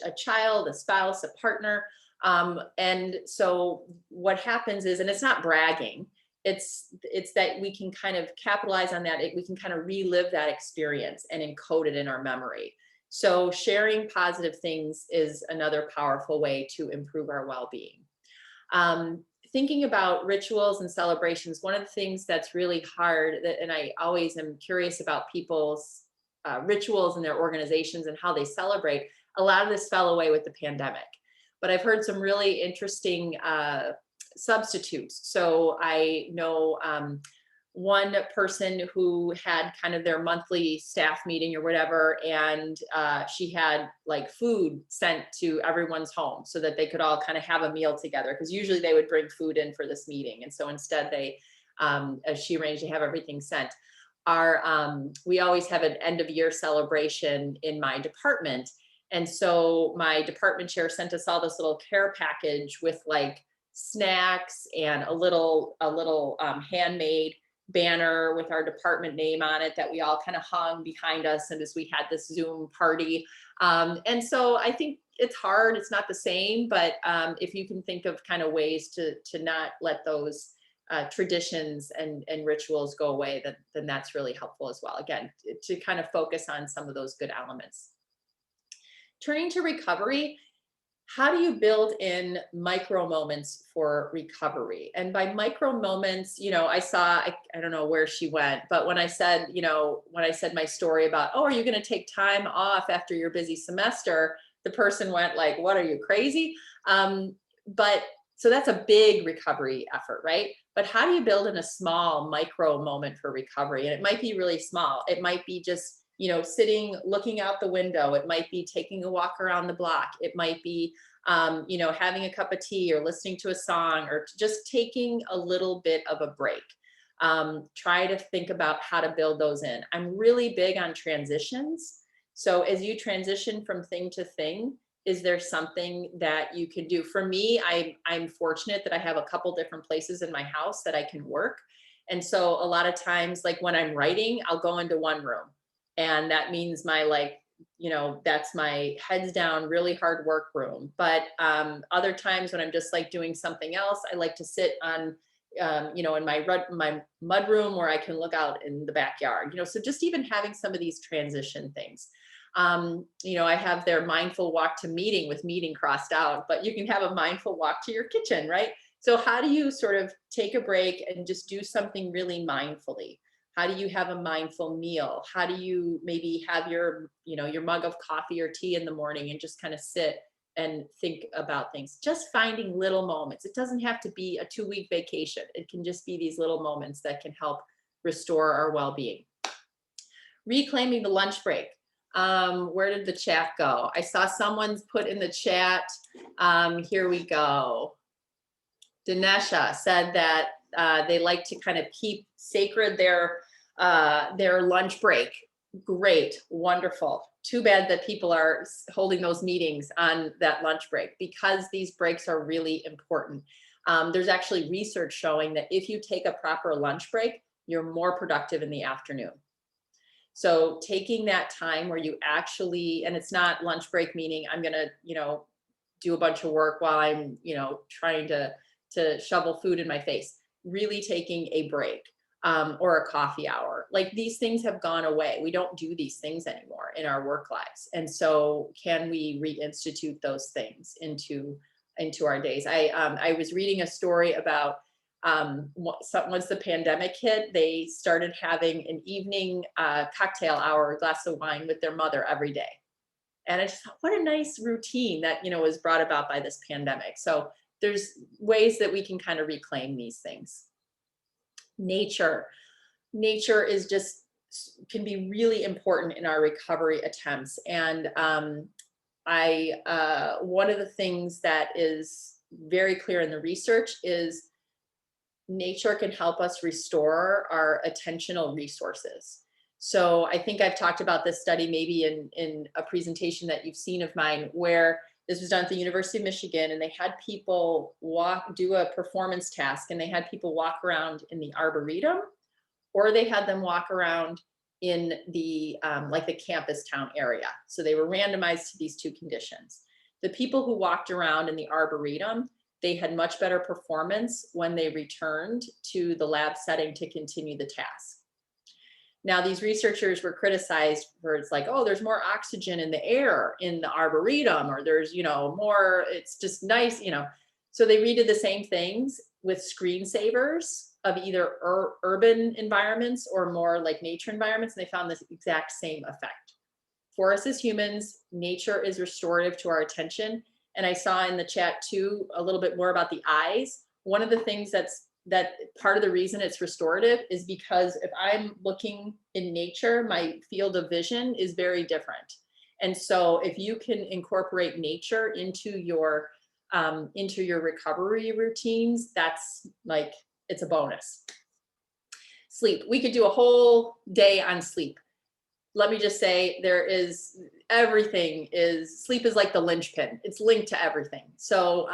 a child, a spouse, a partner. And so what happens is, and it's not bragging, it's that we can kind of capitalize on that. We can kind of relive that experience and encode it in our memory. So sharing positive things is another powerful way to improve our well-being. Thinking about rituals and celebrations, one of the things that's really hard, and I always am curious about people's rituals and their organizations and how they celebrate. A lot of this fell away with the pandemic, but I've heard some really interesting substitutes. So I know one person who had kind of their monthly staff meeting or whatever, and she had like food sent to everyone's home so that they could all kind of have a meal together, because usually they would bring food in for this meeting, and so instead they, as she arranged, to have everything sent. We always have an end of year celebration in my department, and so my department chair sent us all this little care package with like snacks and a little handmade banner with our department name on it that we all kind of hung behind us, and as we had this Zoom party. And so I think it's hard, it's not the same, but if you can think of kind of ways to not let those traditions and rituals go away, then that's really helpful as well. Again, to kind of focus on some of those good elements. Turning to recovery, how do you build in micro moments for recovery? And by micro moments, you know, I don't know where she went, but when I said, you know, when I said my story about, oh, are you going to take time off after your busy semester? The person went like, what, are you crazy? But so that's a big recovery effort, right? But how do you build in a small micro moment for recovery? And it might be really small. It might be just, you know, sitting, looking out the window. It might be taking a walk around the block. It might be, you know, having a cup of tea or listening to a song, or just taking a little bit of a break. Try to think about how to build those in. I'm really big on transitions. So as you transition from thing to thing, is there something that you can do? For me, I'm fortunate that I have a couple different places in my house that I can work. And so a lot of times, like when I'm writing, I'll go into one room. And that means my, like, you know, that's my heads down, really hard work room. But other times when I'm just like doing something else, I like to sit on, you know, in my mud room where I can look out in the backyard, you know, so just even having some of these transition things. You know, I have their mindful walk to meeting with meeting crossed out, but you can have a mindful walk to your kitchen, right? So how do you sort of take a break and just do something really mindfully? How do you have a mindful meal? How do you maybe have your, you know, your mug of coffee or tea in the morning and just kind of sit and think about things? Just finding little moments. It doesn't have to be a 2-week vacation. It can just be these little moments that can help restore our well-being. Reclaiming the lunch break. Where did the chat go? I saw someone's put in the chat. Here we go. Dinesha said that they like to kind of keep sacred their lunch break. Great, wonderful. Too bad that people are holding those meetings on that lunch break, because these breaks are really important. There's actually research showing that if you take a proper lunch break, you're more productive in the afternoon. So taking that time where you actually, and it's not lunch break meaning I'm gonna, you know, do a bunch of work while I'm, you know, trying to shovel food in my face, really taking a break, or a coffee hour. Like, these things have gone away. We don't do these things anymore in our work lives. And so can we reinstitute those things into our days? I was reading a story about once the pandemic hit, they started having an evening cocktail hour, a glass of wine with their mother every day. And I just thought, what a nice routine that, you know, was brought about by this pandemic. So there's ways that we can kind of reclaim these things. Nature is just, can be really important in our recovery attempts. And one of the things that is very clear in the research is nature can help us restore our attentional resources. So I think I've talked about this study maybe in a presentation that you've seen of mine, where this was done at the University of Michigan, and they had people do a performance task, and they had people walk around in the Arboretum or they had them walk around in the like the campus town area. So they were randomized to these two conditions. The people who walked around in the Arboretum, they had much better performance when they returned to the lab setting to continue the task. Now, these researchers were criticized for, it's like, oh, there's more oxygen in the air in the Arboretum, or there's, you know, more, it's just nice, you know. So they redid the same things with screensavers of either urban environments or more like nature environments, and they found this exact same effect. For us as humans, nature is restorative to our attention. And I saw in the chat too, a little bit more about the eyes. One of the things that part of the reason it's restorative is because if I'm looking in nature, my field of vision is very different. And so if you can incorporate nature into your recovery routines, that's like, it's a bonus. Sleep. We could do a whole day on sleep. Let me just say, sleep is like the linchpin. It's linked to everything. So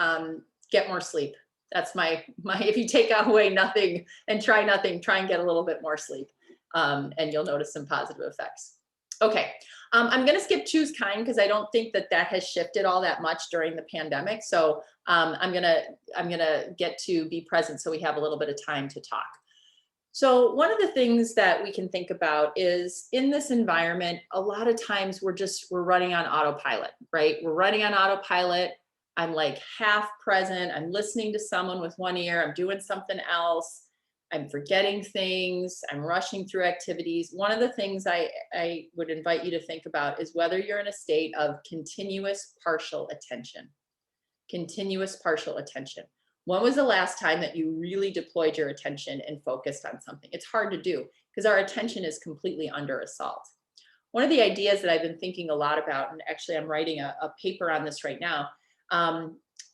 get more sleep. That's my, if you take away nothing and try nothing, try and get a little bit more sleep, and you'll notice some positive effects. Okay, I'm gonna skip choose kind because I don't think that has shifted all that much during the pandemic. So I'm gonna get to be present so we have a little bit of time to talk. So one of the things that we can think about is in this environment, a lot of times we're running on autopilot, right? We're running on autopilot. I'm like half present. I'm listening to someone with one ear. I'm doing something else. I'm forgetting things. I'm rushing through activities. One of the things I would invite you to think about is whether you're in a state of continuous partial attention. Continuous partial attention. When was the last time that you really deployed your attention and focused on something? It's hard to do because our attention is completely under assault. One of the ideas that I've been thinking a lot about, and actually I'm writing a paper on this right now,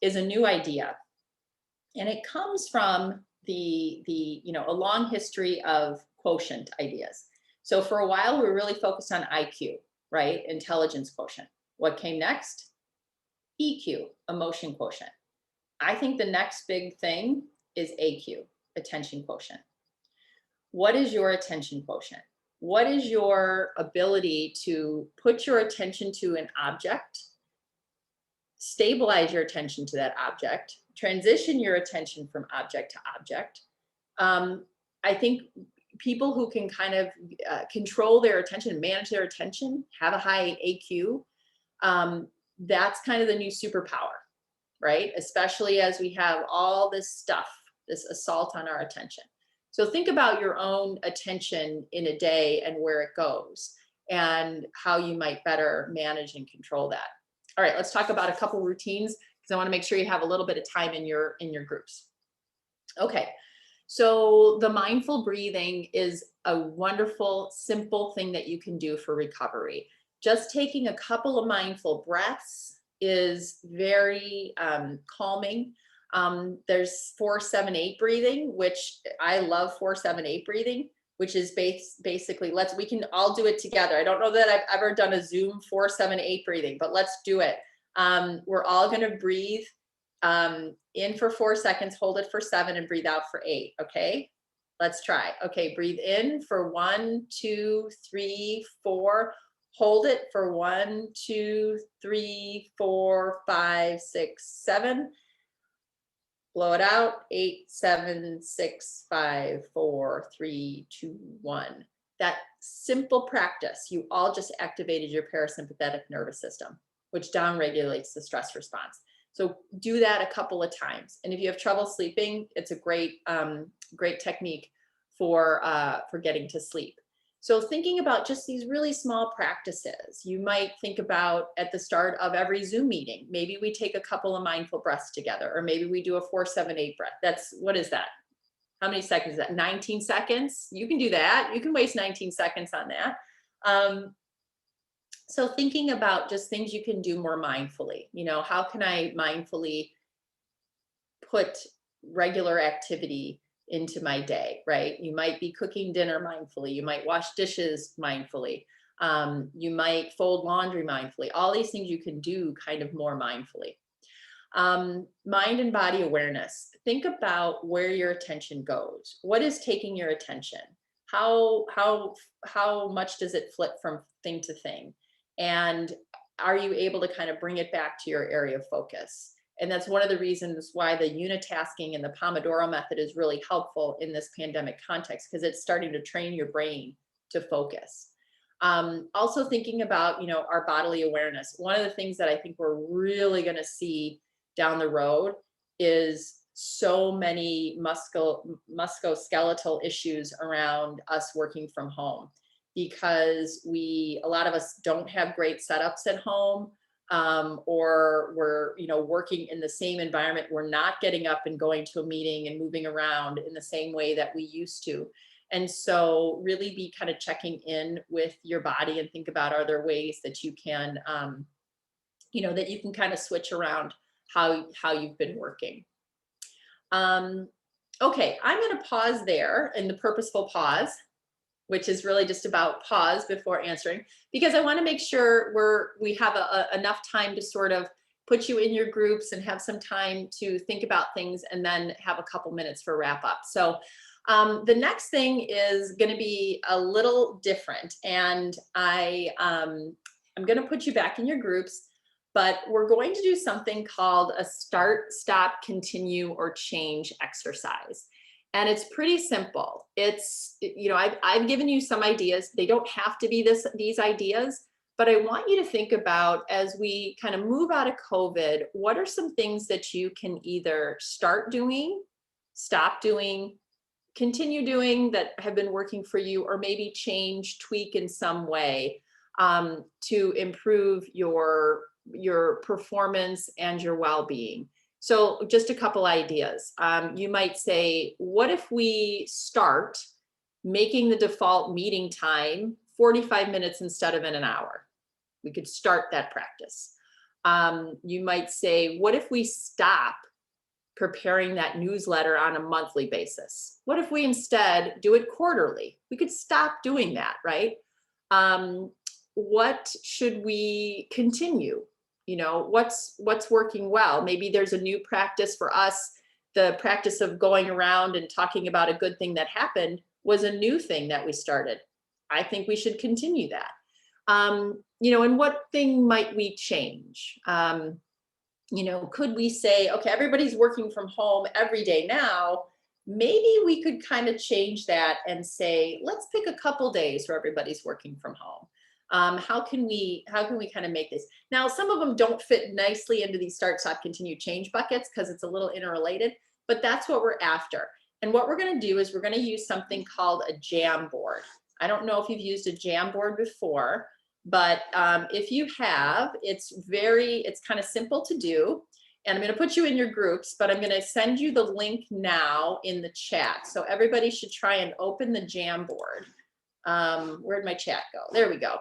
is a new idea. And it comes from a long history of quotient ideas. So for a while, we were really focused on IQ, right? Intelligence quotient. What came next? EQ, emotion quotient. I think the next big thing is AQ, attention quotient. What is your attention quotient? What is your ability to put your attention to an object, stabilize your attention to that object, transition your attention from object to object? I think people who can kind of control their attention, manage their attention, have a high AQ, that's kind of the new superpower, right? Especially as we have all this stuff, this assault on our attention. So think about your own attention in a day and where it goes and how you might better manage and control that. All right, let's talk about a couple routines because I want to make sure you have a little bit of time in your groups. Okay, so the mindful breathing is a wonderful, simple thing that you can do for recovery. Just taking a couple of mindful breaths is very calming. There's 4-7-8 breathing, which I love 4-7-8 breathing, which is basically, we can all do it together. I don't know that I've ever done a Zoom 4-7-8 breathing, but let's do it. We're all gonna breathe in for 4 seconds, hold it for 7 and breathe out for 8, okay? Let's try. Okay, breathe in for 1, 2, 3, 4. Hold it for 1, 2, 3, 4, 5, 6, 7. Blow it out. 8, 7, 6, 5, 4, 3, 2, 1. That simple practice, you all just activated your parasympathetic nervous system, which downregulates the stress response. So do that a couple of times. And if you have trouble sleeping, it's a great technique for getting to sleep. So thinking about just these really small practices, you might think about at the start of every Zoom meeting, maybe we take a couple of mindful breaths together, or maybe we do a 4-7-8 breath. What is that? How many seconds is that? 19 seconds? You can do that. You can waste 19 seconds on that. So thinking about just things you can do more mindfully, how can I mindfully put regular activity into my day, right? You might be cooking dinner mindfully. You might wash dishes mindfully. You might fold laundry mindfully. All these things you can do kind of more mindfully. Mind and body awareness. Think about where your attention goes. What is taking your attention? how much does it flip from thing to thing? And are you able to kind of bring it back to your area of focus? And that's one of the reasons why the unitasking and the Pomodoro method is really helpful in this pandemic context, because it's starting to train your brain to focus. Also thinking about, you know, our bodily awareness. One of the things that I think we're really going to see down the road is so many musculoskeletal issues around us working from home, because a lot of us don't have great setups at home, or we're, you know, working in the same environment. We're not getting up and going to a meeting and moving around in the same way that we used to. And so really be kind of checking in with your body and think about, are there ways that you can, you know, that you can kind of switch around how you've been working. Okay, I'm going to pause there in the purposeful pause, which is really just about pause before answering, because I want to make sure we have enough time to sort of put you in your groups and have some time to think about things, and then have a couple minutes for wrap up. So the next thing is going to be a little different, and I'm going to put you back in your groups, but we're going to do something called a start, stop, continue, or change exercise. And it's pretty simple. It's, you know, I've given you some ideas. They don't have to be these ideas, but I want you to think about, as we kind of move out of COVID, what are some things that you can either start doing, stop doing, continue doing that have been working for you, or maybe change, tweak in some way to improve your performance and your well-being. So just a couple ideas. You might say, what if we start making the default meeting time 45 minutes instead of in an hour? We could start that practice. You might say, what if we stop preparing that newsletter on a monthly basis? What if we instead do it quarterly? We could stop doing that, right? What should we continue? You know, what's working well? Maybe there's a new practice for us. The practice of going around and talking about a good thing that happened was a new thing that we started. I think we should continue that. You know, and what thing might we change? You know, could we say, okay, everybody's working from home every day now. Maybe we could kind of change that and say, let's pick a couple days where everybody's working from home. How can we kind of make this? Now, some of them don't fit nicely into these start, stop, continue, change buckets because it's a little interrelated, but that's what we're after. And what we're going to do is we're going to use something called a Jamboard. I don't know if you've used a Jamboard before, but if you have, it's kind of simple to do. And I'm going to put you in your groups, but I'm going to send you the link now in the chat. So everybody should try and open the Jamboard. Where'd my chat go? There we go.